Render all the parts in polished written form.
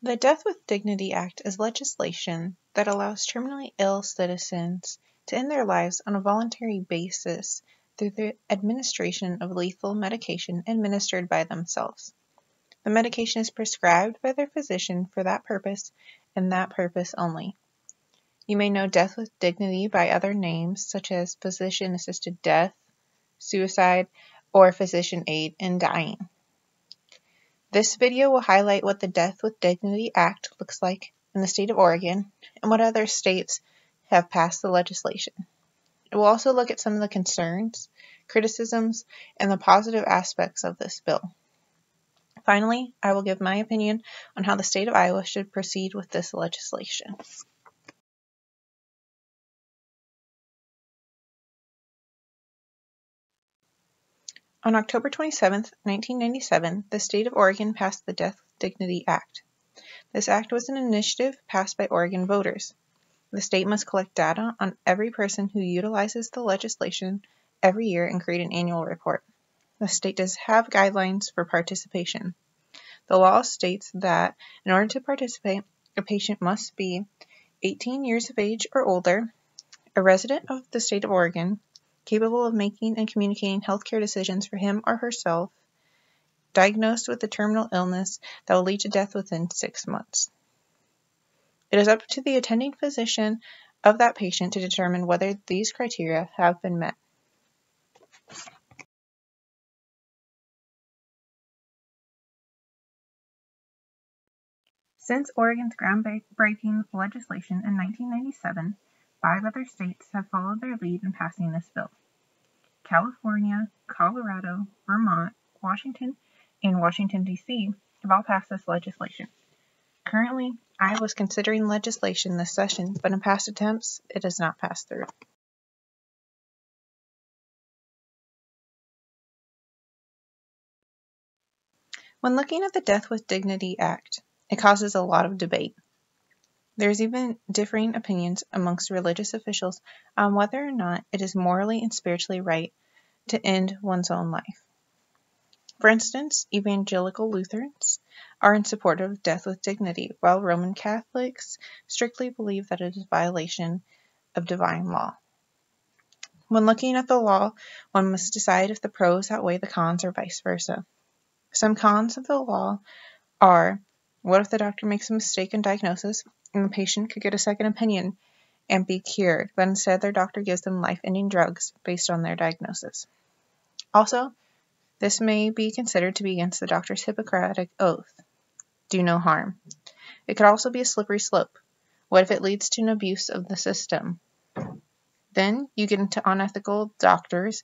The Death with Dignity Act is legislation that allows terminally ill citizens to end their lives on a voluntary basis through the administration of lethal medication administered by themselves. The medication is prescribed by their physician for that purpose and that purpose only. You may know death with dignity by other names such as physician-assisted death, suicide, or physician aid in dying. This video will highlight what the Death with Dignity Act looks like in the state of Oregon and what other states have passed the legislation. It will also look at some of the concerns, criticisms, and the positive aspects of this bill. Finally, I will give my opinion on how the state of Iowa should proceed with this legislation. On October 27, 1997, the state of Oregon passed the Death with Dignity Act. This act was an initiative passed by Oregon voters. The state must collect data on every person who utilizes the legislation every year and create an annual report. The state does have guidelines for participation. The law states that in order to participate, a patient must be 18 years of age or older, a resident of the state of Oregon, capable of making and communicating healthcare decisions for him or herself, diagnosed with a terminal illness that will lead to death within 6 months. It is up to the attending physician of that patient to determine whether these criteria have been met. Since Oregon's groundbreaking legislation in 1997, 5 other states have followed their lead in passing this bill. California, Colorado, Vermont, Washington, and Washington, D.C. have all passed this legislation. Currently, Iowa is considering legislation this session, but in past attempts, it has not passed through. When looking at the Death with Dignity Act, it causes a lot of debate. There's even differing opinions amongst religious officials on whether or not it is morally and spiritually right to end one's own life. For instance, evangelical Lutherans are in support of death with dignity, while Roman Catholics strictly believe that it is a violation of divine law. When looking at the law, one must decide if the pros outweigh the cons or vice versa. Some cons of the law are, what if the doctor makes a mistake in diagnosis and the patient could get a second opinion and be cured, but instead their doctor gives them life-ending drugs based on their diagnosis? Also, this may be considered to be against the doctor's Hippocratic oath, do no harm. It could also be a slippery slope. What if it leads to an abuse of the system? Then you get into unethical doctors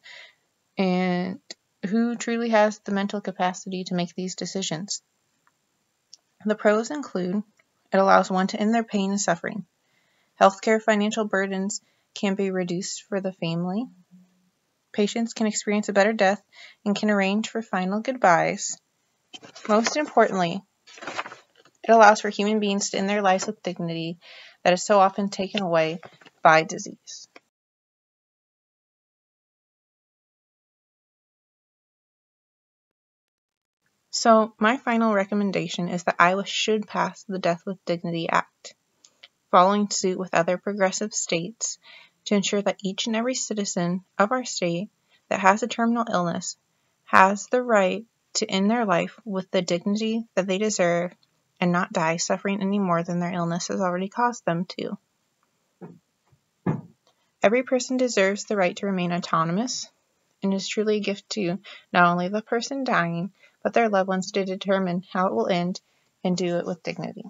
and who truly has the mental capacity to make these decisions. The pros include it allows one to end their pain and suffering. Healthcare financial burdens can be reduced for the family. Patients can experience a better death and can arrange for final goodbyes. Most importantly, it allows for human beings to end their lives with dignity that is so often taken away by disease. So, my final recommendation is that Iowa should pass the Death with Dignity Act, following suit with other progressive states to ensure that each and every citizen of our state that has a terminal illness has the right to end their life with the dignity that they deserve and not die suffering any more than their illness has already caused them to. Every person deserves the right to remain autonomous, and is truly a gift to not only the person dying, but their loved ones to determine how it will end and do it with dignity.